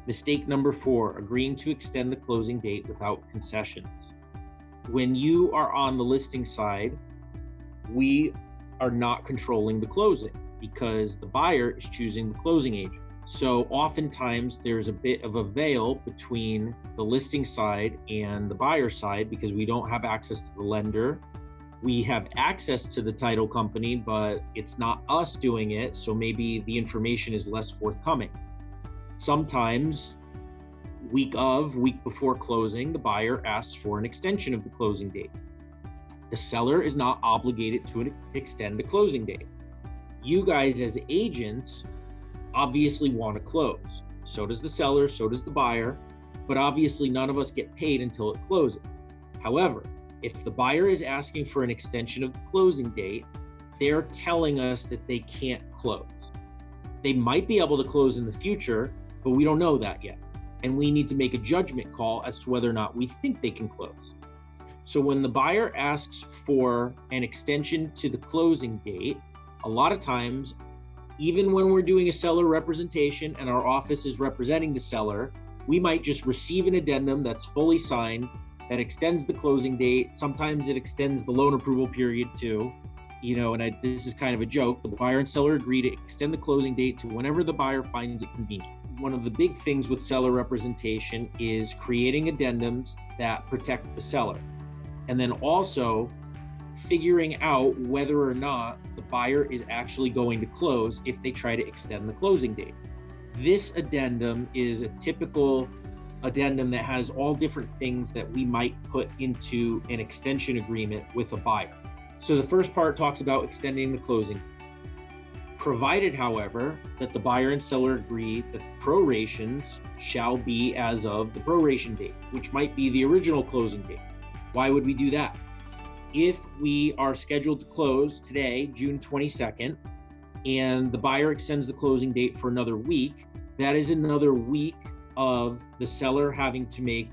Mistake number 4, agreeing to extend the closing date without concessions. When you are on the listing side, we are not controlling the closing because the buyer is choosing the closing agent. So oftentimes there's a bit of a veil between the listing side and the buyer side because we don't have access to the lender. We have access to the title company, but it's not us doing it. So maybe the information is less forthcoming. Sometimes week before closing, the buyer asks for an extension of the closing date. The seller is not obligated to extend the closing date. You guys as agents obviously want to close. So does the seller, so does the buyer, but obviously none of us get paid until it closes. However, if the buyer is asking for an extension of the closing date, they're telling us that they can't close. They might be able to close in the future, but we don't know that yet. And we need to make a judgment call as to whether or not we think they can close. So when the buyer asks for an extension to the closing date, a lot of times, even when we're doing a seller representation and our office is representing the seller, we might just receive an addendum that's fully signed that extends the closing date. Sometimes it extends the loan approval period too. This is kind of a joke. The buyer and seller agree to extend the closing date to whenever the buyer finds it convenient. One of the big things with seller representation is creating addendums that protect the seller. And then also figuring out whether or not the buyer is actually going to close if they try to extend the closing date. This addendum is a typical addendum that has all different things that we might put into an extension agreement with a buyer. So the first part talks about extending the closing. Provided, however, that the buyer and seller agree that prorations shall be as of the proration date, which might be the original closing date. Why would we do that? If we are scheduled to close today, June 22nd, and the buyer extends the closing date for another week, that is another week of the seller having to make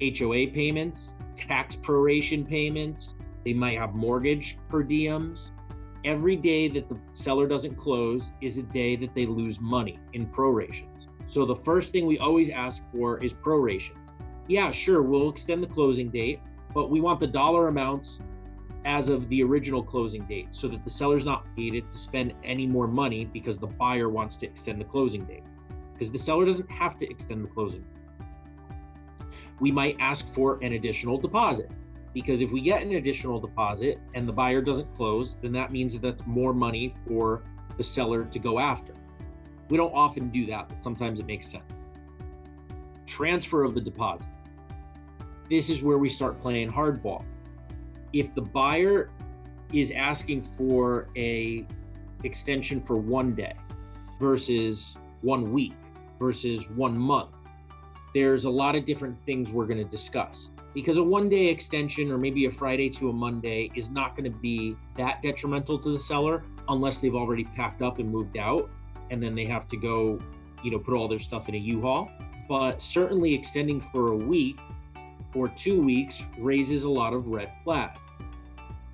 HOA payments, tax proration payments. They might have mortgage per diems. Every day that the seller doesn't close is a day that they lose money in prorations. So the first thing we always ask for is prorations. Yeah, sure, we'll extend the closing date, but we want the dollar amounts as of the original closing date so that the seller's not needed to spend any more money because the buyer wants to extend the closing date. Because the seller doesn't have to extend the closing. We might ask for an additional deposit because if we get an additional deposit and the buyer doesn't close, then that means that that's more money for the seller to go after. We don't often do that, but sometimes it makes sense. Transfer of the deposit. This is where we start playing hardball. If the buyer is asking for a extension for 1 day versus 1 week versus 1 month, there's a lot of different things we're going to discuss. Because a 1-day extension or maybe a Friday to a Monday is not going to be that detrimental to the seller unless they've already packed up and moved out and then they have to go, put all their stuff in a U-Haul. But certainly extending for a week or 2 weeks raises a lot of red flags.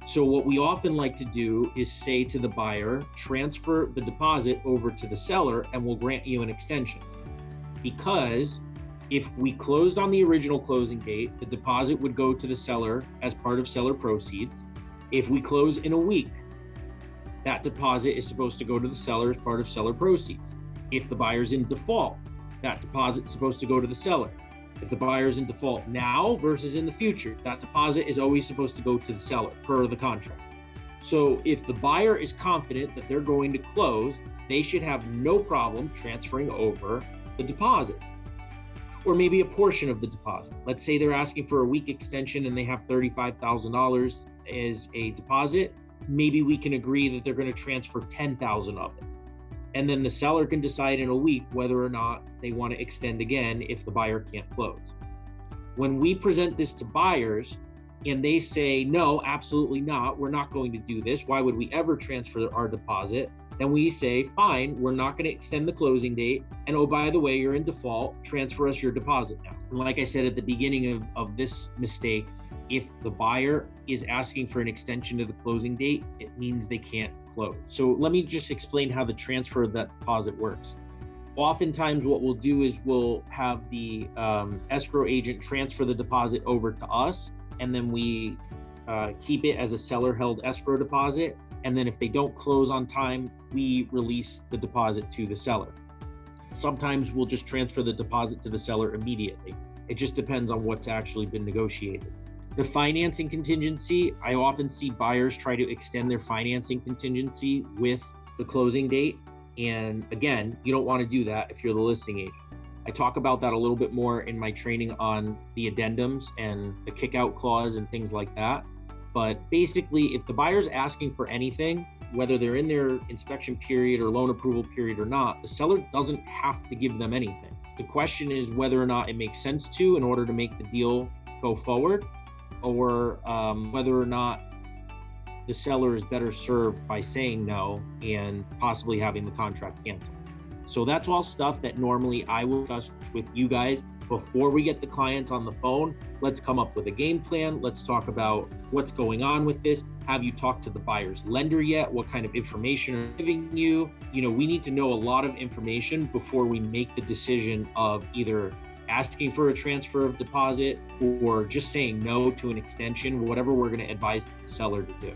So what we often like to do is say to the buyer, transfer the deposit over to the seller and we'll grant you an extension. Because if we closed on the original closing date, the deposit would go to the seller as part of seller proceeds. If we close in a week, that deposit is supposed to go to the seller as part of seller proceeds. If the buyer's in default, that deposit is supposed to go to the seller. If the buyer's in default now versus in the future, that deposit is always supposed to go to the seller per the contract. So if the buyer is confident that they're going to close, they should have no problem transferring over the deposit. Or maybe a portion of the deposit. Let's say they're asking for a week extension and they have $35,000 as a deposit. Maybe we can agree that they're going to transfer $10,000 of it. And then the seller can decide in a week whether or not they want to extend again if the buyer can't close. When we present this to buyers and they say, no, absolutely not, we're not going to do this. Why would we ever transfer our deposit? Then we say, fine, we're not going to extend the closing date. And oh, by the way, you're in default, transfer us your deposit now. And like I said at the beginning of this mistake, if the buyer is asking for an extension to the closing date, it means they can't close. So let me just explain how the transfer of that deposit works. Oftentimes what we'll do is we'll have the escrow agent transfer the deposit over to us, and then we keep it as a seller held escrow deposit. And then if they don't close on time, we release the deposit to the seller. Sometimes we'll just transfer the deposit to the seller immediately. It just depends on what's actually been negotiated. The financing contingency, I often see buyers try to extend their financing contingency with the closing date. And again, you don't want to do that if you're the listing agent. I talk about that a little bit more in my training on the addendums and the kickout clause and things like that. But basically, if the buyer's asking for anything, whether they're in their inspection period or loan approval period or not, the seller doesn't have to give them anything. The question is whether or not it makes sense to in order to make the deal go forward, or whether or not the seller is better served by saying no and possibly having the contract canceled. So that's all stuff that normally I will discuss with you guys before we get the clients on the phone. Let's come up with a game plan. Let's talk about what's going on with this. Have you talked to the buyer's lender yet? What kind of information are they giving you? We need to know a lot of information before we make the decision of either asking for a transfer of deposit or just saying no to an extension, whatever we're going to advise the seller to do.